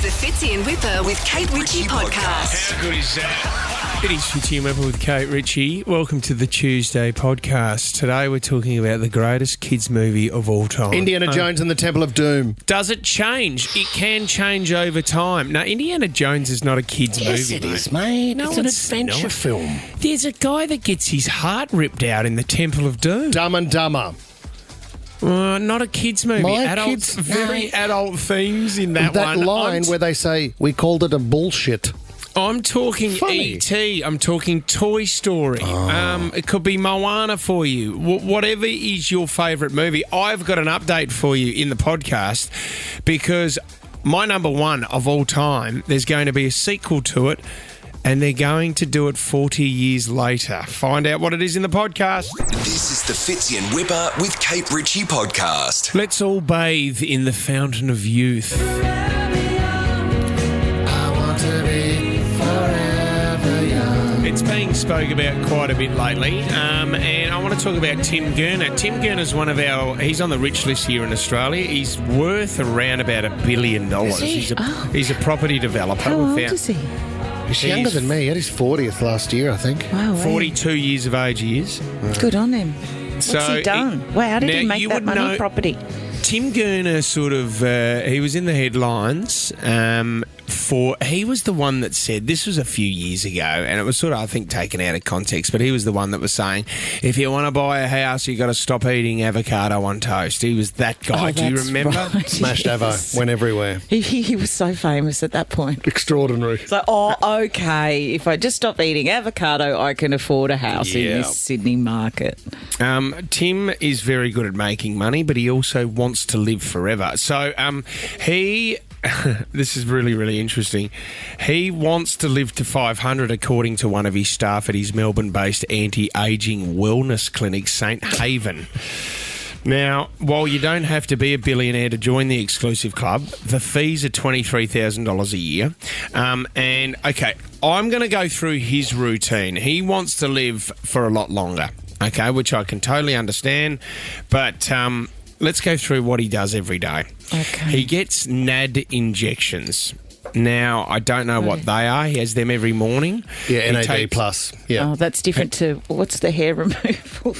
the Fitzy and Whipper with Kate Ritchie podcast. How good is that? It is Fitzy and Whipper with Kate Ritchie. Welcome to the Tuesday podcast. Today we're talking about the greatest kids movie of all time. Indiana Jones and the Temple of Doom. Does it change? It can change over time. Now, Indiana Jones is not a kids movie. It is, mate. No, it's an it's adventure not. film. There's a guy that gets his heart ripped out in the Temple of Doom. Dumb and Dumber. Not a kids movie. Very adult themes in that one. That line where they say, we called it a bullshit. I'm talking Funny. E.T. I'm talking Toy Story. It could be Moana for you. Whatever is your favourite movie. I've got an update for you in the podcast because my number one of all time, there's going to be a sequel to it and they're going to do it 40 years later. Find out what it is in the podcast. This is the Fitzy and Whipper with Kate Ritchie podcast. Let's all bathe in the fountain of youth. It's being spoke about quite a bit lately, and I want to talk about Tim Gurner. Tim Gurner's he's on the rich list here in Australia. He's worth around about $1 billion. He's a property developer. How old is he? He's younger than me. He had his 40th last year, I think. Wow. 42 years of age he is. Good on him. What's he done? How did he make that money? Property. Tim Gurner he was in the headlines he was the one that said, this was a few years ago, and it was sort of, I think, taken out of context, but he was the one that was saying, if you want to buy a house, you got to stop eating avocado on toast. He was that guy. Do you remember? Right. Smashed Yes. Avo, went everywhere. He was so famous at that point. Extraordinary. It's like, okay, if I just stop eating avocado, I can afford a house in this Sydney market. Tim is very good at making money, but he also wants to live forever. So this is really, really interesting. He wants to live to 500, according to one of his staff at his Melbourne-based anti-aging wellness clinic, St Haven. Now, while you don't have to be a billionaire to join the exclusive club, the fees are $23,000 a year. I'm going to go through his routine. He wants to live for a lot longer, which I can totally understand, but let's go through what he does every day. Okay. He gets NAD injections. Now, I don't know what they are. He has them every morning. Yeah, NAD+. Yeah. Oh, that's different to, what's the hair removal?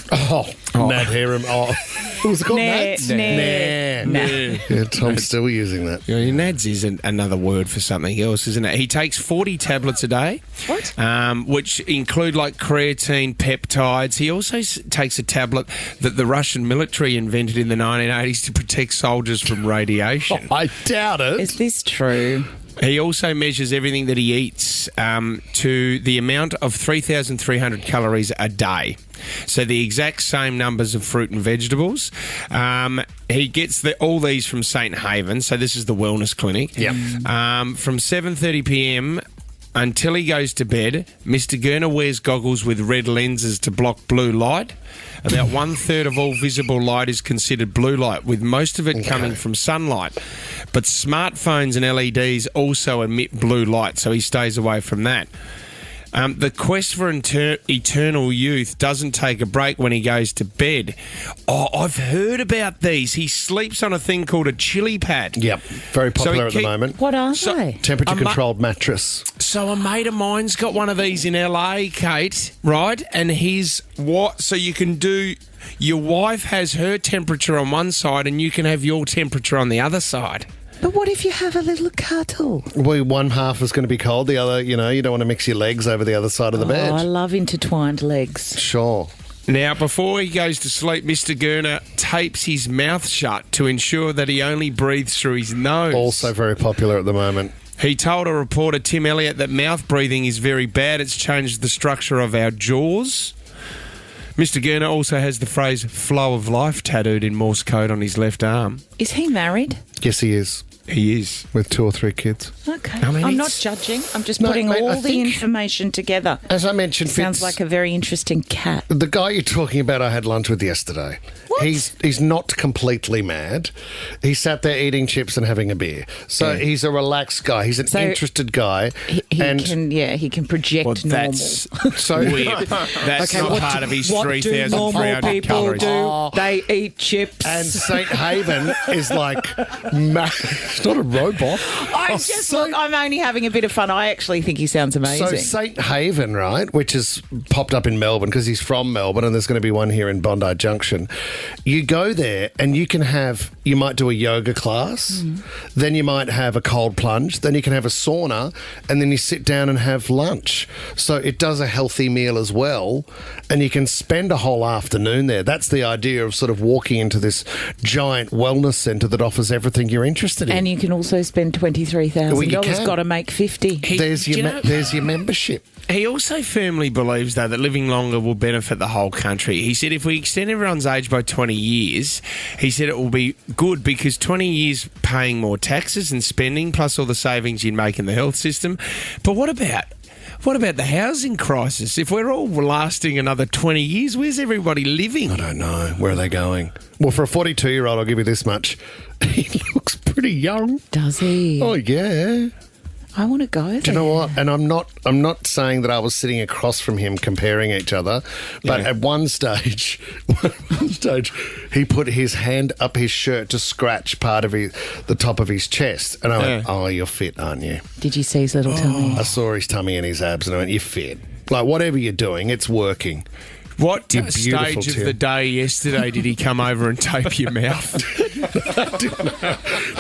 NAD hair removal. What was it called? NADs? NAD. Yeah, Tom's still using that. NADs is another word for something else, isn't it? He takes 40 tablets a day. What? Which include like creatine, peptides. He also takes a tablet that the Russian military invented in the 1980s to protect soldiers from radiation. I doubt it. Is this true? He also measures everything that he eats to the amount of 3,300 calories a day. So the exact same numbers of fruit and vegetables. He gets all these from St Haven. So this is the wellness clinic. Yep. From 7:30 p.m. until he goes to bed, Mr. Gurner wears goggles with red lenses to block blue light. About 1/3 of all visible light is considered blue light, with most of it coming from sunlight. But smartphones and LEDs also emit blue light, so he stays away from that. The quest for eternal youth doesn't take a break when he goes to bed. Oh, I've heard about these. He sleeps on a thing called a chili pad. Yep, very popular at the moment. What are they? Temperature-controlled mattress. So a mate of mine's got one of these in LA, Kate, right? And so you can do... Your wife has her temperature on one side and you can have your temperature on the other side. But what if you have a little cuddle? Well, one half is going to be cold, the other, you don't want to mix your legs over the other side of the bed. Oh, I love intertwined legs. Sure. Now, before he goes to sleep, Mr. Gurner tapes his mouth shut to ensure that he only breathes through his nose. Also very popular at the moment. He told a reporter, Tim Elliott, that mouth breathing is very bad. It's changed the structure of our jaws. Mr. Gurner also has the phrase flow of life tattooed in Morse code on his left arm. Is he married? Yes, he is. He is. With 2 or 3 kids. Okay. I mean, I'm not judging. I'm just putting mate, all the information together. As I mentioned, Sounds like a very interesting cat. The guy you're talking about, I had lunch with yesterday. What? He's not completely mad. He sat there eating chips and having a beer. So he's a relaxed guy. He's an interested guy. He can project Well, normal. that's so weird. That's not part of his What do 3,300 normal people calories. do? They eat chips. And St. Haven is like, it's not a robot. I'm only having a bit of fun. I actually think he sounds amazing. So St. Haven, right, which has popped up in Melbourne because he's from Melbourne and there's going to be one here in Bondi Junction. You go there and you might do a yoga class, then you might have a cold plunge, then you can have a sauna, and then you sit down and have lunch. So it does a healthy meal as well, and you can spend a whole afternoon there. That's the idea of sort of walking into this giant wellness centre that offers everything you're interested in. and you can also spend $23,000. Well, you can. Got to make 50. there's your membership. He also firmly believes, though, that living longer will benefit the whole country. He said if we extend everyone's age by 20 years, he said it will be good because 20 years paying more taxes and spending, plus all the savings you'd make in the health system. But what about the housing crisis? If we're all lasting another 20 years, where's everybody living? I don't know. Where are they going? Well, for a 42-year-old, I'll give you this much. He looks pretty young. Does he? Oh, yeah. I want to go there. Do you know what? And I'm not saying that I was sitting across from him comparing each other, but at one stage, he put his hand up his shirt to scratch part of the top of his chest. And I went, oh, you're fit, aren't you? Did you see his little tummy? I saw his tummy and his abs and I went, you're fit. Like, whatever you're doing, it's working. What You're stage beautiful, of Tim. the day yesterday did he come over and tape your mouth?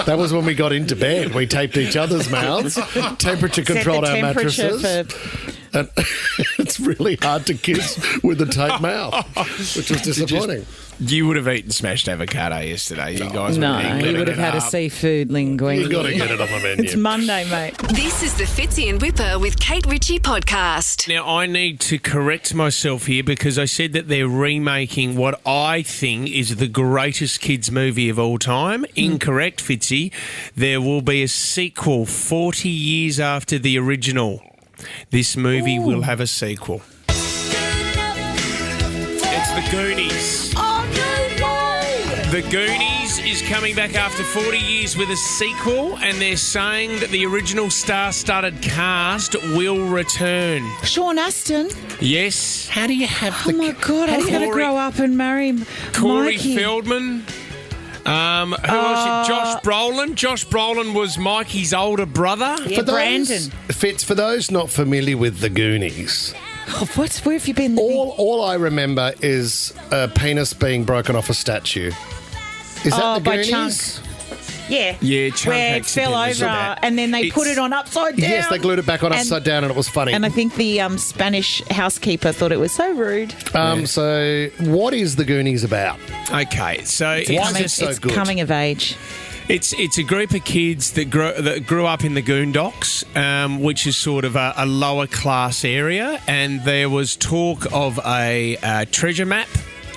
That was when we got into bed. We taped each other's mouths, temperature controlled our mattresses. And it's really hard to kiss with a taped mouth, which was disappointing. You would have eaten smashed avocado yesterday. You guys No, would have he would have had a up. seafood linguine. You got to get it on the menu. It's Monday, mate. This is the Fitzy and Whipper with Kate Ritchie podcast. Now, I need to correct myself here because I said that they're remaking what I think is the greatest kids' movie of all time. Incorrect, Fitzy. There will be a sequel 40 years after the original. This movie will have a sequel. It's The Goonies. The Goonies is coming back after 40 years with a sequel, and they're saying that the original star-studded cast will return. Sean Astin. Yes. How do you have Oh my God, I was going to Corey- grow up and marry Corey Mikey. Feldman. Who was it? Josh Brolin. Josh Brolin was Mikey's older brother. Yeah, Brandon. Fitz, for those not familiar with the Goonies, Oh, where have you been? all I remember is a penis being broken off a statue. Is that the by Goonies? Chunk. Yeah. Yeah, Chunk where it fell accidentally over said that. and then they put It's- it on upside down. Yes, they glued it back on And- upside down and it was funny. And I think the Spanish housekeeper thought it was so rude. So what is the Goonies about? Okay, so Why is it It's so good? coming of age. It's a group of kids that grew up in the Goondocks, which is sort of a lower class area, and there was talk of a treasure map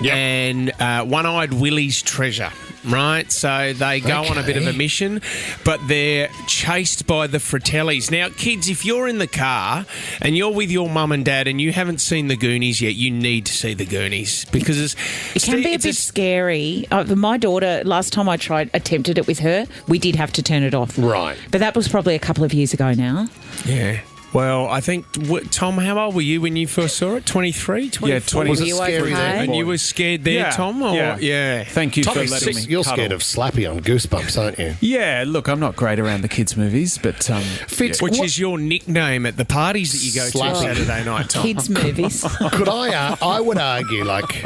and One-Eyed Willie's treasure. Right, so they go on a bit of a mission, but they're chased by the Fratellis. Now, kids, if you're in the car and you're with your mum and dad and you haven't seen the Goonies yet, you need to see the Goonies because It can be a bit scary. My daughter, last time I attempted it with her, we did have to turn it off. Right. But that was probably a couple of years ago now. Yeah. Well, I think, Tom, how old were you when you first saw it? 23? 24? Yeah, 20. Was it you scary okay? then? And you were scared there, Yeah, Tom? Or, yeah. Thank you Tommy, for letting me you're cuddle. scared of Slappy on Goosebumps, aren't you? Yeah, look, I'm not great around the kids' movies, but Fitz, Which what- is your nickname at the parties that you go to Slappy. Saturday night, Tom? Kids' movies. Could I would argue, like,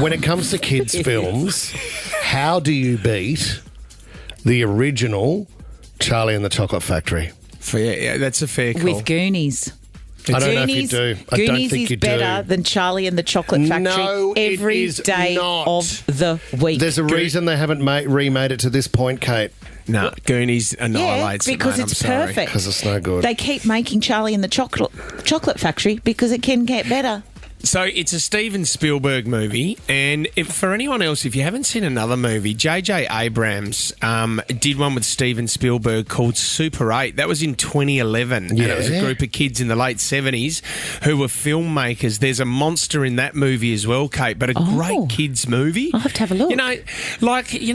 when it comes to kids' films, how do you beat the original Charlie and the Chocolate Factory? Yeah, that's a fair call. With Goonies. I don't know if you do. I don't Goonies think is you do. better than Charlie and the Chocolate Factory No, it every is day not. of the week. There's a reason they haven't remade it to this point, Kate, No, Goonies yeah, annihilates because it, mate, it's I'm sorry. perfect. because it's no good. They keep making Charlie and the Chocolate Factory because it can get better. So it's a Steven Spielberg movie, and for anyone else, if you haven't seen another movie, J.J. Abrams did one with Steven Spielberg called Super 8. That was in 2011, and it was a group of kids in the late 70s who were filmmakers. There's a monster in that movie as well, Kate, but a great kids movie. I'll have to have a look. Do you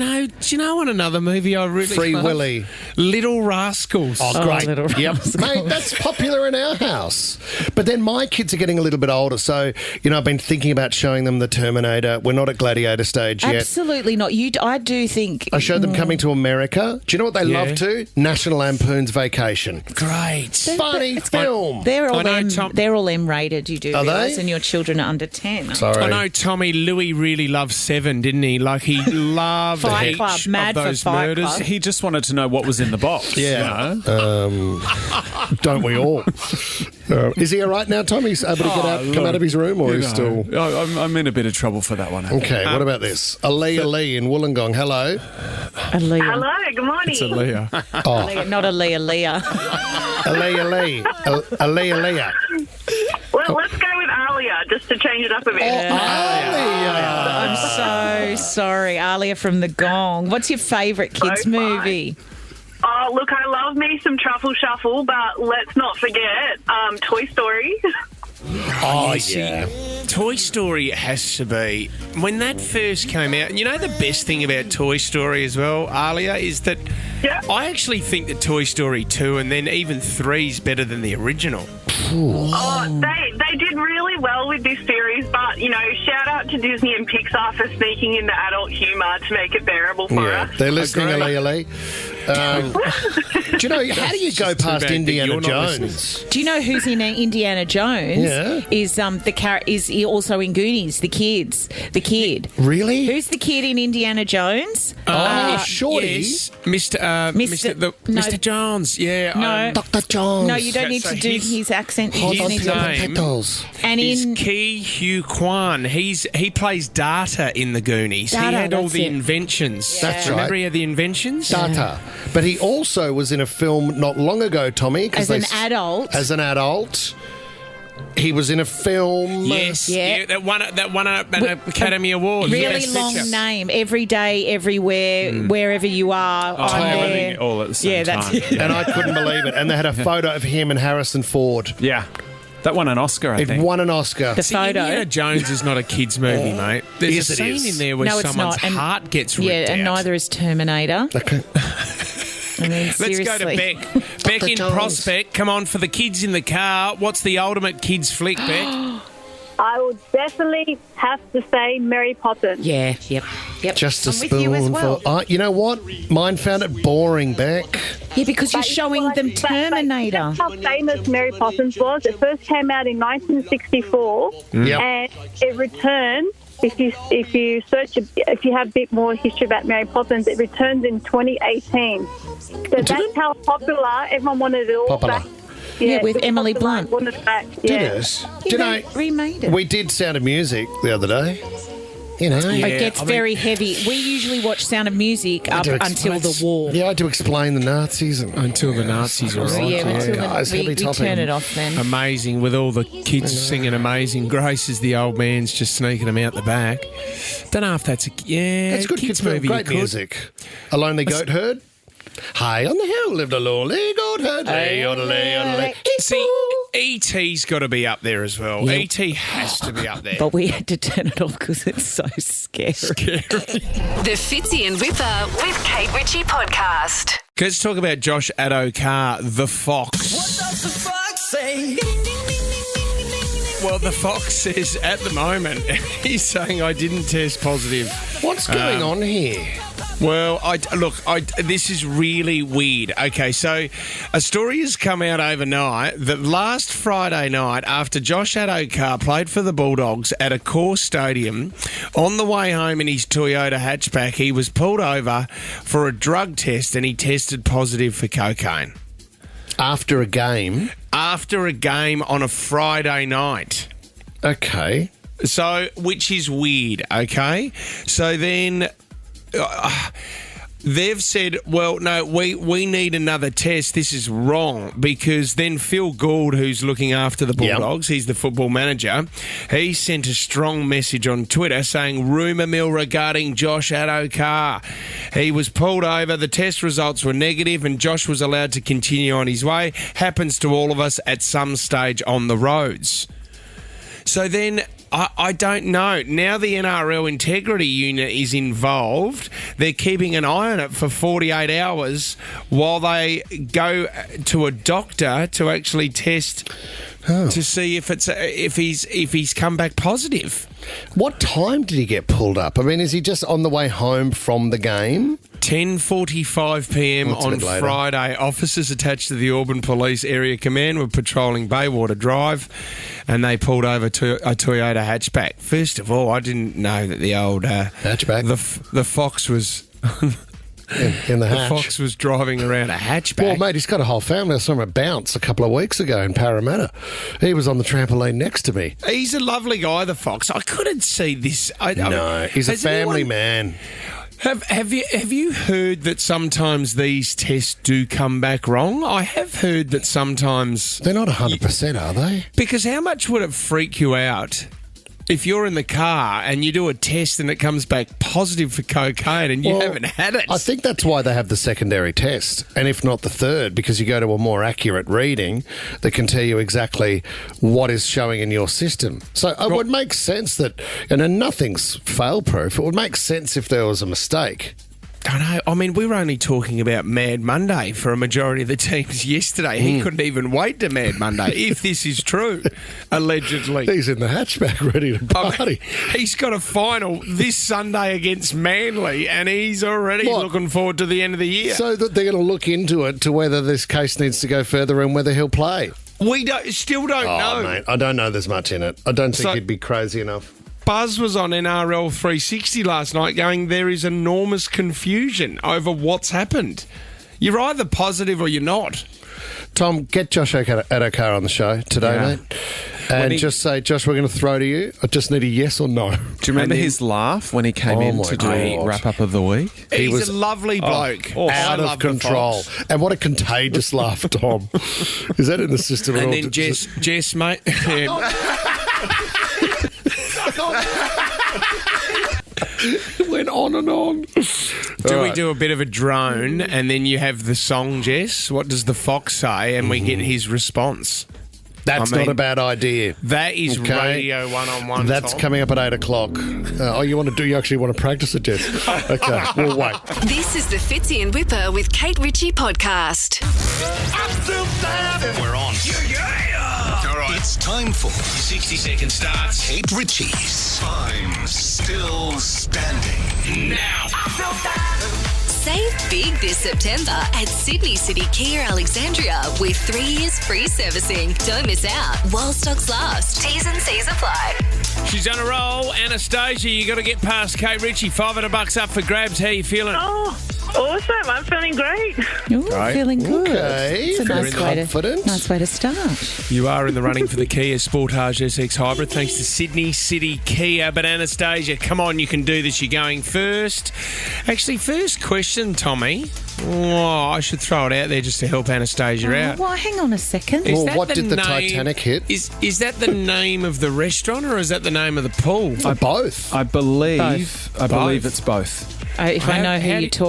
know what another movie I really Free love? Willy. Little Rascals. Oh, great. Little Yep. Rascals. Mate, that's popular in our house. But then my kids are getting a little bit older, so, I've been thinking about showing them The Terminator. We're not at Gladiator stage yet. Absolutely not. I do think... I showed them Coming to America. Do you know what they love to? National Lampoon's Vacation. Great. Funny film. They're all I know, they're all M-rated, you do Are realise, they? and your children are under 10. Sorry. I know Tommy Louis really loved Seven, didn't he? Like he loved Fight each Club, mad of for those Fight murders. Club. He just wanted to know what was in the box. Yeah. You know? Don't we all? Is he all right now, Tom? He's able to come out of his room, or You he's still... know, I'm in a bit of trouble for that one. Okay, what about this? Aaliyah Lee in Wollongong. Hello. Aaliyah. Hello, good morning. It's Aaliyah. Aaliyah, not Aaliyah. Aaliyah Lee. Aaliyah Leah. Well, let's go with Alia, just to change it up a bit. Aaliyah. I'm so sorry. Aaliyah from The Gong. What's your favourite kids' fine. movie? Oh, look, I love me some Truffle Shuffle, but let's not forget Toy Story. Oh, See, yeah. Toy Story has to be. When that first came out, you know the best thing about Toy Story as well, Alia, is that Yeah. I actually think that Toy Story 2 and then even 3 is better than the original. Oh, they did really well with this series, but, shout out to Disney and Pixar for sneaking in the adult humour to make it bearable for Yeah, us. they're listening, Agree. Aaliyah Lee. Do you know, how do you go just too past bad that Indiana you're not Jones? Do you know who's in Indiana Jones? Yeah. Is he also in Goonies? The kid. Really? Who's the kid in Indiana Jones? Shorty. Yes, Mr. Jones. Yeah. No. Dr. Jones. No, you don't need So to do his accent. You Hold just on need to your name- potatoes. And Is in Ki Hu Kwan. He plays Data in the Goonies. Data, he had all that's the it. inventions. That's Remember right. he had the inventions? Data. But he also was in a film not long ago, Tommy. 'cause as an adult. As an adult. He was in a film. Yes. Yeah. That won an Academy Award. Really Yes, long picture. name. Every day, everywhere, wherever you are, I'm Timing there. it all at the same Yeah, that's time. it. And I couldn't believe it. And they had a photo of him and Harrison Ford. Yeah. That won an Oscar, I It think. won an Oscar. The See, photo. Indiana Jones is not a kid's movie, mate. There's Yes, a it scene is. in there where No, it's someone's not. And- heart gets ripped Yeah, and out. neither is Terminator. Okay. I mean, Let's seriously. go to Beck. Beck in Jones. Prospect. Come on, for the kids in the car. What's the ultimate kids flick, Beck? I would definitely have to say Mary Poppins. Yeah, yep. Just a I'm with you as well. spoonful. You know what? Mine found it boring, Beck. Yeah, because you're But showing them but Terminator. that's how famous Mary Poppins was. It first came out in 1964, Yep. and it returned. If you search, if you have a bit more history about Mary Poppins, it returns in 2018. So that's how popular everyone wanted it all Popular. back. Yeah, with it was Emily popular, Blunt. wanted it back. Did Yeah. it? Do you know, remade it. we did Sound of Music the other day. You know. Yeah. It gets I mean- very heavy. We usually watch Sound of Music up to until explain- the war. Yeah, I had to explain the Nazis. And, Until the Nazis were So, on. yeah, Oh, until guys, we heavy topic. turn it off then. Amazing, with all the kids singing Amazing Grace as the old man's just sneaking them out the back. Don't know if that's That's good kids movie. Great you could. music. A Lonely Goat Herd. High on the hill lived a lonely goat herd. Hey, yodelay, yodelay. See, E.T.'s got to be up there as well. E.T. has to be up there. But we had to turn it off because it's so scary. The Fitzy and Whipper with Kate Ritchie podcast. Let's talk about Josh Adokar, the Fox. Well, the Fox says at the moment, he's saying I didn't test positive. What's going on here? Well, this is really weird. Okay, so a story has come out overnight that last Friday night, after Josh Adokar played for the Bulldogs at a core stadium, on the way home in his Toyota hatchback, he was pulled over for a drug test and he tested positive for cocaine. After a game. After a game on a Friday night. Okay. So, which is weird, okay? So then, They've said, well, no, we need another test. This is wrong, because then Phil Gould, who's looking after the Bulldogs, he's the football manager, he sent a strong message on Twitter saying, rumour mill regarding Josh Addo-Carr. He was pulled over, the test results were negative, and Josh was allowed to continue on his way. Happens to all of us at some stage on the roads. So then, I don't know. Now the NRL Integrity Unit is involved. They're keeping an eye on it for 48 hours while they go to a doctor to actually test to see if he's come back positive. What time did he get pulled up? I mean, is he just on the way home from the game? 10:45 p.m. That's a on bit later. Friday. Officers attached to the Auburn Police Area Command were patrolling Baywater Drive, and they pulled over a Toyota hatchback. First of all, I didn't know that the old Hatchback? the Fox was In the the hatch. Fox was driving around a hatchback. Well, mate, he's got a whole family. I saw him at Bounce a couple of weeks ago in Parramatta. He was on the trampoline next to me. He's a lovely guy, the Fox. I couldn't see this. No, he's a has family anyone- man. Have you heard that sometimes these tests do come back wrong? I have heard that sometimes. They're not 100%, are they? Because how much would it freak you out if you're in the car and you do a test and it comes back positive for cocaine and you Well, haven't had it? I think that's why they have the secondary test, and if not the third, because you go to a more accurate reading that can tell you exactly what is showing in your system. So it would make sense that, and nothing's fail-proof, it would make sense if there was a mistake. I know. I mean, we were only talking about Mad Monday for a majority of the teams yesterday. He couldn't even wait to Mad Monday, if this is true, allegedly. He's in the hatchback ready to I mean, party. he's got a final this Sunday against Manly, and he's already What? looking forward to the end of the year. So that they're going to look into it to whether this case needs to go further and whether he'll play. We still don't know. Mate, I don't know there's much in it. I don't think So- he'd be crazy enough. Buzz was on NRL 360 last night going, there is enormous confusion over what's happened. You're either positive or you're not. Tom, get Josh Addo-Carr on the show today, Yeah. mate. And he- just say, Josh, we're going to throw to you. I just need a yes or no. Do you remember And then- his laugh when he came Oh in my to do a God. wrap-up of the week? He's was- a lovely bloke. awesome. I Out love of the control. Fox. And what a contagious laugh, Tom. Is that in the system at all? And then Jess, mate. It went on and on. Do we do a bit of a drone and then you have the song, Jess? What does the Fox say? And we get his response. That's I mean, not a bad idea. That is Okay. Radio 1-on-1. That's Tom. coming up at 8 o'clock. You actually want to practice it, Jess? Okay, we'll wait. This is the Fitzy and Whipper with Kate Ritchie podcast. We're on. Yeah. All right, it's time for 60-second starts. Kate Ritchie's Time Still Standing. Now. Save big this September at Sydney City Kia Alexandria with 3 years free servicing. Don't miss out while stocks last. T's and C's apply. She's on a roll. Anastasia, you got to get past Kate Ritchie. $500 up for grabs. How you feeling? Oh, awesome. I'm feeling great. Ooh, feeling good. Okay, It's a very nice way to start. You are in the running for the Kia Sportage SX Hybrid thanks to Sydney City Kia. But Anastasia, come on, you can do this. You're going first. Actually, first question, Tommy. Oh, I should throw it out there just to help Anastasia out. Well, hang on a second. Is Well, that what the did the name- Titanic hit? Is that the name of the restaurant or is that the name of the pool? Both. I believe Both. it's both. If I know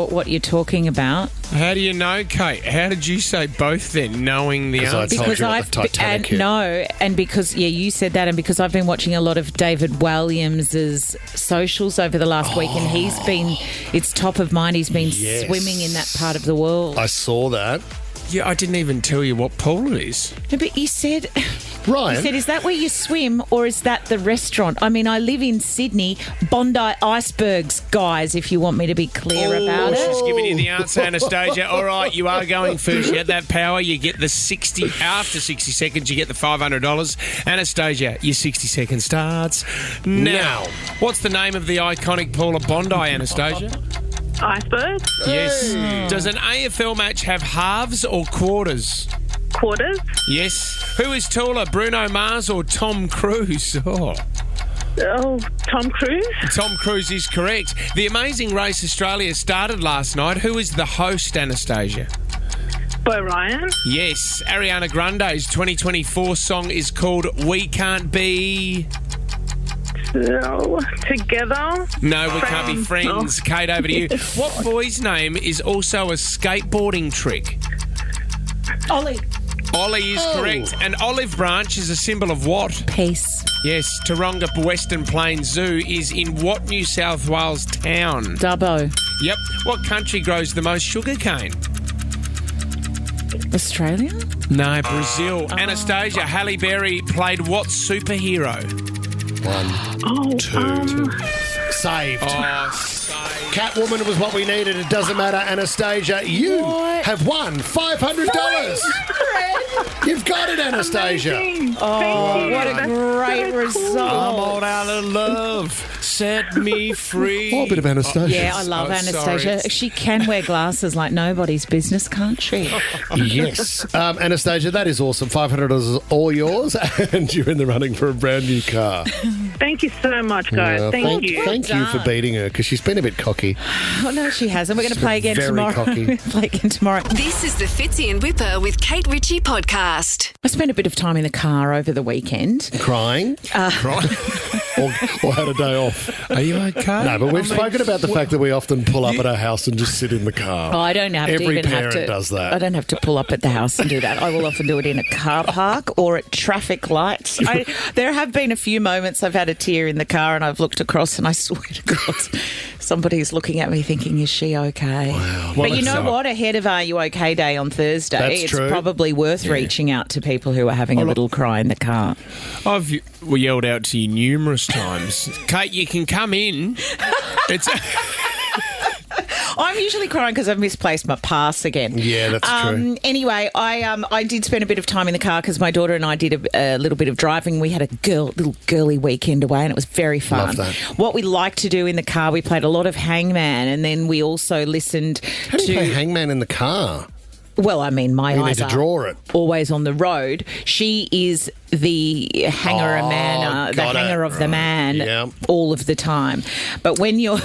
what you're talking about. How do you know, Kate? How did you say both then, knowing the 'Cause I answer? told Because you what I've the Titanic hit. and because you said that, and because I've been watching a lot of David Williams's socials over the last week, and it's top of mind. He's been Yes. swimming in that part of the world. I saw that. Yeah, I didn't even tell you what pool it is. No, but you said, Ryan. you said, is that where you swim or is that the restaurant? I mean, I live in Sydney, Bondi Icebergs, guys, if you want me to be clear about it. She's giving you the answer, Anastasia. All right, you are going first. You had that power. You get the 60. After 60 seconds, you get the $500. Anastasia, your 60 seconds starts now. What's the name of the iconic pool of Bondi, Anastasia? Iceberg, Yes. Does an AFL match have halves or quarters? quarters, Yes. Who is taller, Bruno Mars or Tom Cruise? Oh. Oh, Tom Cruise? Tom Cruise is correct. The Amazing Race Australia started last night. Who is the host, Anastasia? Bo Ryan? Yes, Ariana Grande's 2024 song is called We Can't Be... No, together? No, we can't be friends. Oh. Kate, over to you. What boy's name is also a skateboarding trick? Ollie. Ollie is correct. An olive branch is a symbol of what? Peace. Yes, Taronga Western Plains Zoo is in what New South Wales town? Dubbo. Yep. What country grows the most sugarcane? Australia? No, Brazil. Anastasia, Halle Berry played what superhero? 1, 2, saved. Oh, say. Catwoman was what we needed. It doesn't matter, Anastasia. You have won $500. You've got it, Anastasia. Oh, what a great I'm result. all out of love. Set me free. Oh, a bit of Anastasia. Yeah, I love Oh, Anastasia. sorry. She can wear glasses like nobody's business, can't she? Yes. Anastasia, that is awesome. $500 is all yours, and you're in the running for a brand new car. Thank you so much, guys. Thank you. Thank you for beating her, because she's been a bit cocky. Oh, no, she hasn't. We're going to play again very tomorrow. cocky. Play again tomorrow. This is the Fitzy and Whipper with Kate Ritchie podcast. I spent a bit of time in the car over the weekend. Crying? or had a day off. Are you okay? No, but we've spoken about the fact that we often pull up at our house and just sit in the car. Oh, I don't have to Every even have parent to. does that. I don't have to pull up at the house and do that. I will often do it in a car park or at traffic lights. There have been a few moments I've had a tear in the car and I've looked across and I swear to God, somebody's looking at me thinking, is she okay? Wow. But you know what? Ahead of Are You OK Day on Thursday, That's it's true. probably worth reaching out to people who are having a little cry in the car. I've yelled out to you numerous times. Kate, you can come in. It's I'm usually crying because I've misplaced my pass again. Yeah, that's true. Anyway, I did spend a bit of time in the car because my daughter and I did a little bit of driving. We had a little girly weekend away and it was very fun. Love that. What we like to do in the car, we played a lot of Hangman and then we also listened How do to... you play Hangman in the car? Well, I mean, my You need eyes to are draw it. always on the road. She is the hanger of the man Yeah. all of the time. But when you're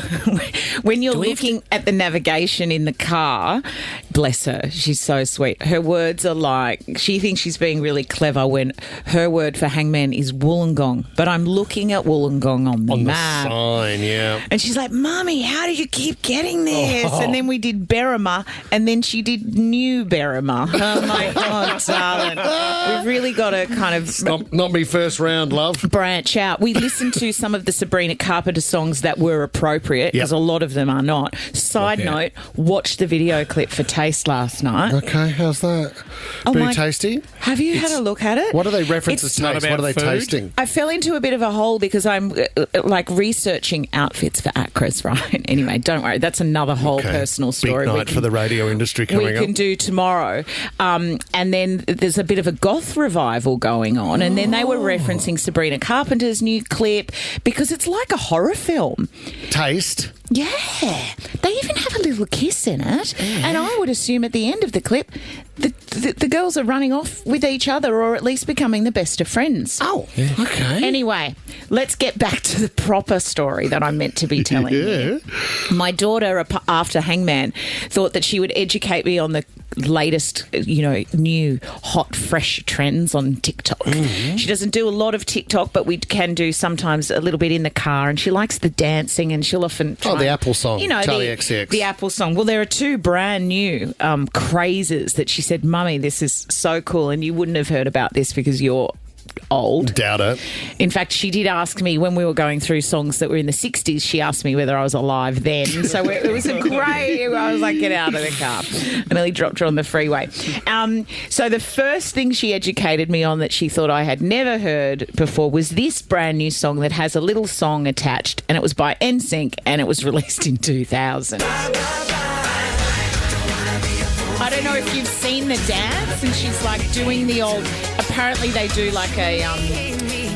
looking at the navigation in the car, bless her, she's so sweet. Her words are like, she thinks she's being really clever when her word for hangman is Wollongong. But I'm looking at Wollongong on the On the map. sign, yeah. And she's like, Mummy, how do you keep getting this? And then we did Berrima, and then she did New Berrima. Oh, my God, darling. We've really got to kind of Not me first round, love. branch out. We listened to some of the Sabrina Carpenter songs that were appropriate, because a lot of them are not. Side note, watched the video clip for Taste last night. Okay, how's that? Oh, Pretty my- tasty? Have you had a look at it? What do they reference as It's not taste? about What are they food. tasting? I fell into a bit of a hole because I'm like researching outfits for actors, right? Anyway, don't worry. That's another whole Okay. personal story. Big We night can- for the radio industry coming we up. can do tomorrow. And then there's a bit of a goth revival going on. And then they were referencing Sabrina Carpenter's new clip because it's like a horror film. Taste? Yeah. They even have a little kiss in it. And I would assume at the end of the clip, the girls are running off with each other or at least becoming the best of friends. Oh, okay. Anyway, let's get back to the proper story that I'm meant to be telling you. My daughter, after Hangman, thought that she would educate me on the latest, new hot, fresh trends on TikTok. She doesn't do a lot of TikTok, but we can do sometimes a little bit in the car, and she likes the dancing, and she'll often try the Apple song, Charlie the, XCX. The Apple song. Well, there are two brand new crazes that she said, Mummy, this is so cool, and you wouldn't have heard about this because you're old. Doubt it. In fact, she did ask me when we were going through songs that were in the 60s, she asked me whether I was alive then. So it was a great, I was like, get out of the car. I nearly dropped her on the freeway. So the first thing she educated me on that she thought I had never heard before was this brand new song that has a little song attached, and it was by NSYNC, and it was released in 2000. I don't know if you've seen the dance, and she's like doing the old. Apparently, they do like a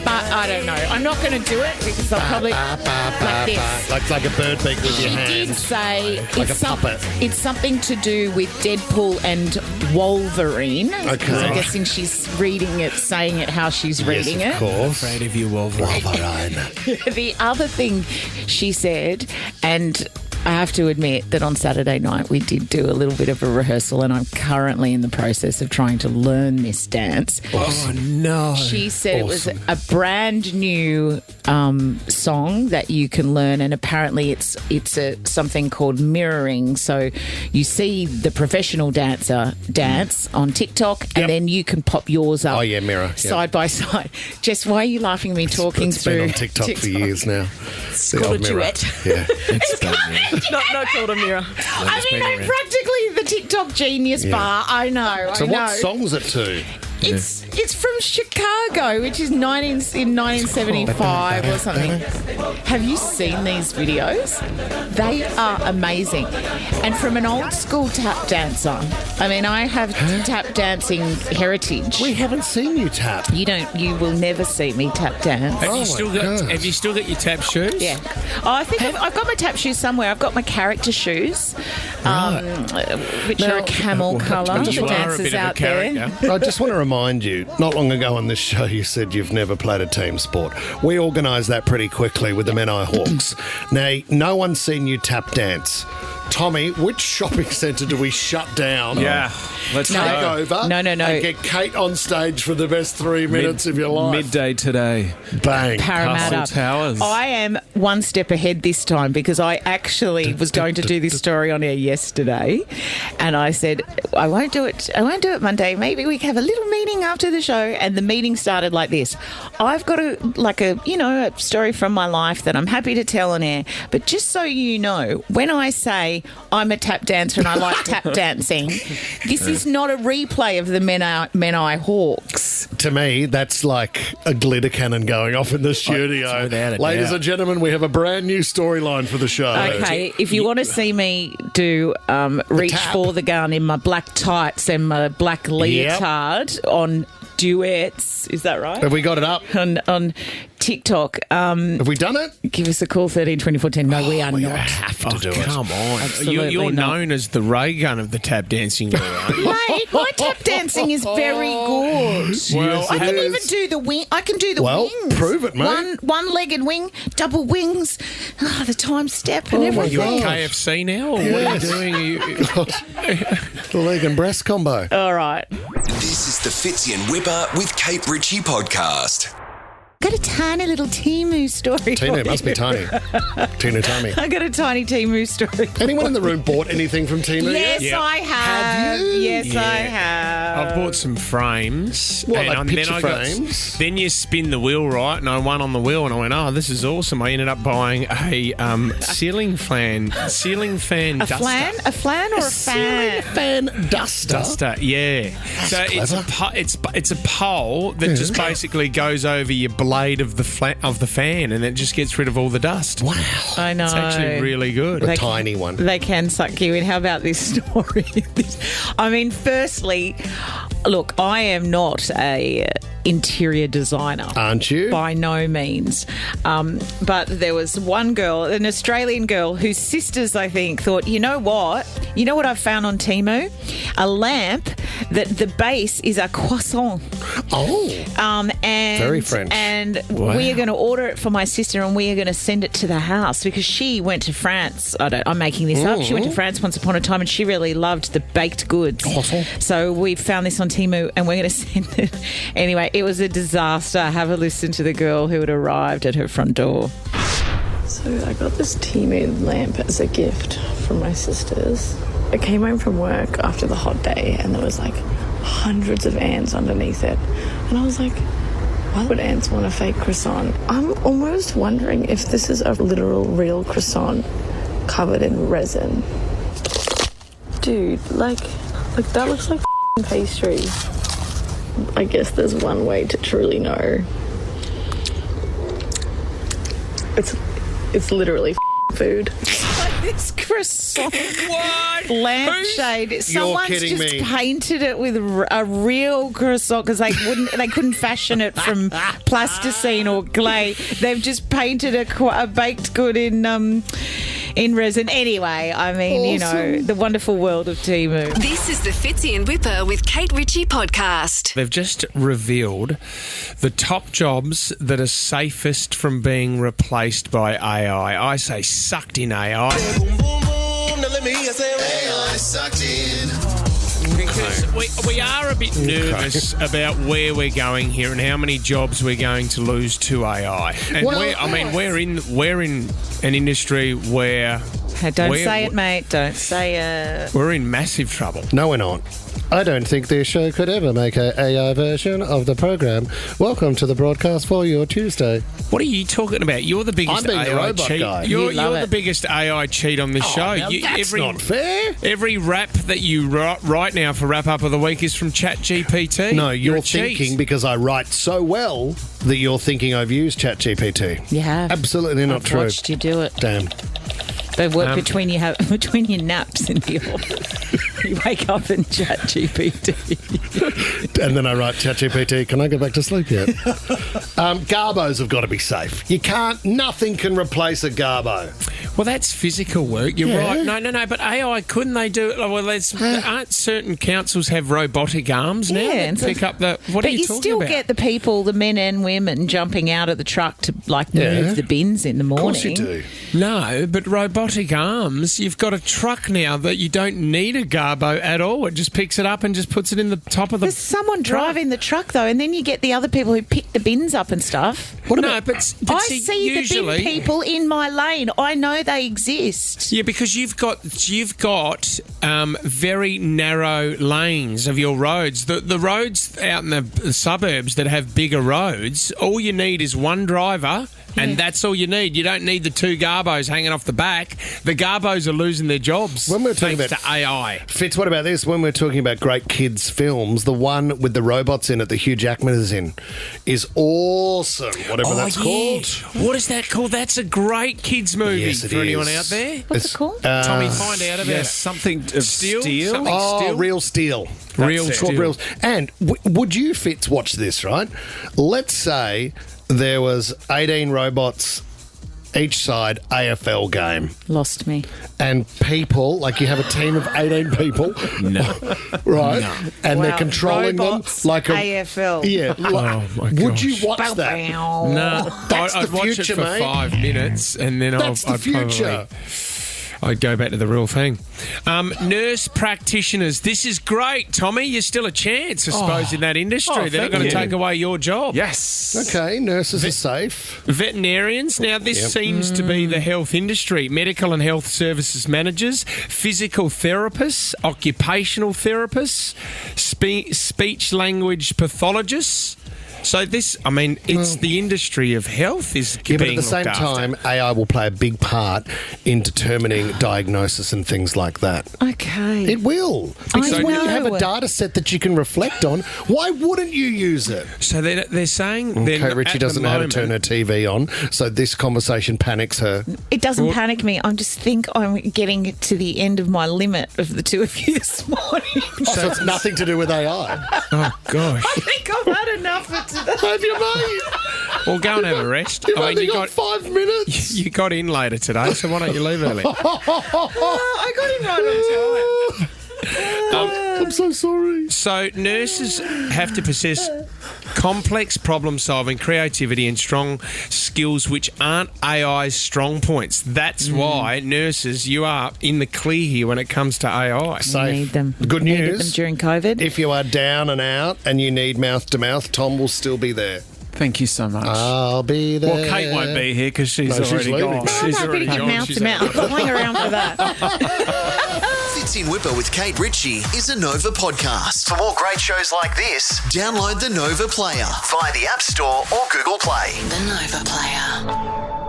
but I don't know. I'm not going to do it because I'll probably like this. Like a bird beak with your She hand. did say Like it's, a puppet. it's something to do with Deadpool and Wolverine. Okay. So I'm guessing she's reading it, saying it how she's reading Yes, of it. course. Afraid of you, Wolverine. Wolverine. The other thing she said, and I have to admit that on Saturday night we did do a little bit of a rehearsal, and I'm currently in the process of trying to learn this dance. Oh, no. She said it was a brand new song that you can learn, and apparently it's something called mirroring. So you see the professional dancer dance on TikTok, and then you can pop yours up. Oh, yeah, mirror. Yep. Side by side. Jess, why are you laughing at me talking It's through been on TikTok for years now. It's called a duet. Yeah. not called a mirror. I mean, I'm practically the TikTok genius bar. I know. So I know. what song was it to? It's from Chicago, which is in 1975 or something. Have you seen these videos? They are amazing. And from an old school tap dancer. I mean, I have tap dancing heritage. We haven't seen you tap. You will never see me tap dance. Have Oh, you still my got? God. Have you still got your tap shoes? Yeah. Oh, I think I've got my tap shoes somewhere. I've got my character shoes, which are a camel colour. You The are a dancers bit of a out there. character. I just want to remind you, not long ago on this show, you said you've never played a team sport. We organised that pretty quickly with the Menai Hawks. Now, no one's seen you tap dance. Tommy, which shopping centre do we shut down? Yeah, let's Take go. over. No. And get Kate on stage for the best 3 minutes of your life. Midday today. Bang. Parramatta. Castle Towers. I am one step ahead this time because I actually was going to do this story on air yesterday, and I said I won't do it Monday. Maybe we can have a little meeting after the show. And the meeting started like this: I've got a story from my life that I'm happy to tell on air, but just so you know, when I say I'm a tap dancer and I like tap dancing, this is not a replay of the Menai Hawks. To me, that's like a glitter cannon going off in the studio. without a Ladies doubt. and gentlemen, we have a brand new storyline for the show. Okay, if you want to see me do reach tap. for the gun in my black tights and my black leotard on duets, is that right? Have we got it up? On TikTok, Have we done it? give us a call 132410. No, we are We not. have to Oh, do it. come on. Absolutely You're not. known as the ray gun of the tap dancing girl, aren't you? Mate, my tap dancing is very good. Well, I can it even is. do the wing. I can do the Well, wings. prove it, mate. One-legged wing, double wings, the time step and Oh, my everything. God. KFC now? Or Yes. what are you doing? The leg and breast combo. All right. This is the Fitzy and Whipper with Kate Ritchie podcast. Got a tiny little Temu story. Tinu, for it must be you. tiny. Tinu Tummy. I got a tiny Temu story. Anyone in the room bought anything from Tinu Yes, yet? Yeah. I have. Have you? Yes, I have. I've bought some frames. What, like then picture I frames? Then you spin the wheel, right? And I won on the wheel, and I went, "Oh, this is awesome!" I ended up buying a ceiling fan a duster. flan, a fan, or a fan? Fan duster. Duster, yeah. So clever. it's a pole that just basically goes over your blade of the fan, and it just gets rid of all the dust. Wow. I know. It's actually really good. A tiny one. They can suck you in. How about this story? I mean, firstly, look, I am not a interior designer. Aren't you? By no means. But there was one girl, an Australian girl, whose sisters, I think, thought, you know what I've found on Temu? A lamp that the base is a croissant. Oh. And Very French. And we are going to order it for my sister, and we are going to send it to the house because she went to France. I'm making this up. She went to France once upon a time, and she really loved the baked goods. Croissant. So we found this on Temu, and we're going to send it. Anyway, it was a disaster. Have a listen to the girl who had arrived at her front door. So I got this Temu lamp as a gift from my sisters. I came home from work after the hot day and there was like hundreds of ants underneath it. And I was like, why would ants want a fake croissant? I'm almost wondering if this is a literal real croissant covered in resin. Dude, like that looks like pastry. I guess there's one way to truly know. It's literally food. This croissant What? lampshade. Someone's kidding just me. painted it with a real croissant because they couldn't fashion it from plasticine or clay. They've just painted a baked good in resin. Anyway, I mean, you know, the wonderful world of Temu. This is the Fitzy and Whipper with Kate Ritchie podcast. They've just revealed the top jobs that are safest from being replaced by AI. I say sucked in AI. AI sucked in. Because we are a bit nervous about where we're going here and how many jobs we're going to lose to AI. And Well, we're in an industry where Don't say it, mate. Don't say it. we're in massive trouble. No, we're not. I don't think this show could ever make an AI version of the program. Welcome to the broadcast for your Tuesday. What are you talking about? You're the biggest I'm being the AI robot cheat. guy. You're You love the it. biggest AI cheat on this show. Now that's not fair. Every rap that you write now for wrap up of the week is from ChatGPT. No, You're you're a cheat. thinking because I write so well that you're thinking I've used ChatGPT. You have. Absolutely not I've true. watched you do it. Damn. They work between your naps in the office. You wake up and chat GPT. And then I write ChatGPT, can I go back to sleep yet? Garbos have got to be safe. Nothing can replace a Garbo. Well, that's physical work. You're right. No. But AI, couldn't they do it? Well, aren't certain councils have robotic arms now and that pick up the... What are but you you talking still about? get the people, the men and women, jumping out of the truck to move the bins in the morning. Of course you do. No, but robotic arms, you've got a truck now that you don't need a Garbo at all. It just picks it up and just puts it in the top of the... There's someone driving the truck though, and then you get the other people who pick the bins up and stuff. But I see usually, the bin people in my lane. I know they exist. Yeah, because you've got very narrow lanes of your roads. The roads out in the suburbs that have bigger roads, all you need is one driver. And that's all you need. You don't need the two Garbos hanging off the back. The Garbos are losing their jobs When we're talking thanks about- to AI. Fitz, what about this? When we're talking about great kids' films, the one with the robots in it that Hugh Jackman is in is awesome. Whatever that's called. What is that called? That's a great kids movie Yes, it for anyone is. out there. What's it called? Tommy, find out about Yes, it. something of Steel? steel. Something Oh, steel? Real Steel. Real It's called Steel. Real. And would you, Fitz, watch this, right? Let's say there was 18 robots each side AFL game. Lost me. And people, like you have a team of 18 people. No. Right? No. And they're Wow, controlling robots, them like a... AFL. Yeah. Oh, my Would gosh. you watch that? No, That's I'd the watch future, it for mate. 5 minutes and then That's the I'd future. I'd go back to the real thing. Nurse practitioners, this is great, Tommy. You're still a chance, I suppose, in that industry. Oh, They're not thank going to you. take away your job. Yes. Okay, nurses are safe. Veterinarians. Now, this seems to be the health industry. Medical and health services managers, physical therapists, occupational therapists, speech language pathologists. So this, I mean, it's the industry of health is Yeah, but at being the same looked after. time, AI will play a big part in determining diagnosis and things like that. Okay. It will. Because I when you have a know. data set that you can reflect on, why wouldn't you use it? So they're saying... they're Okay, not- Richie at the doesn't know how to moment- turn her TV on, so this conversation panics her. It doesn't panic me. I just think I'm getting to the end of my limit of the two of you this morning. So it's nothing to do with AI. Oh, gosh. I think I've had enough for today. Have you, mate? Well, go and have a rest. You've only got 5 minutes. You got in later today, so why don't you leave early? I got in right on time. I'm so sorry. So nurses have to possess complex problem-solving, creativity and strong skills which aren't AI's strong points. That's why, nurses, you are in the clear here when it comes to AI. Safe. Need them. Good Needed them news. during COVID. If you are down and out and you need mouth-to-mouth, Tom will still be there. Thank you so much. I'll be there. well, Kate won't be here because she's No, she's already leaving. gone. No, I'm She's happy already to get gone. mouth She's to mouth. I'll hang around for that. Fitz in Whipper with Kate Ritchie is a Nova podcast. For more great shows like this, download the Nova Player via the App Store or Google Play. The Nova Player.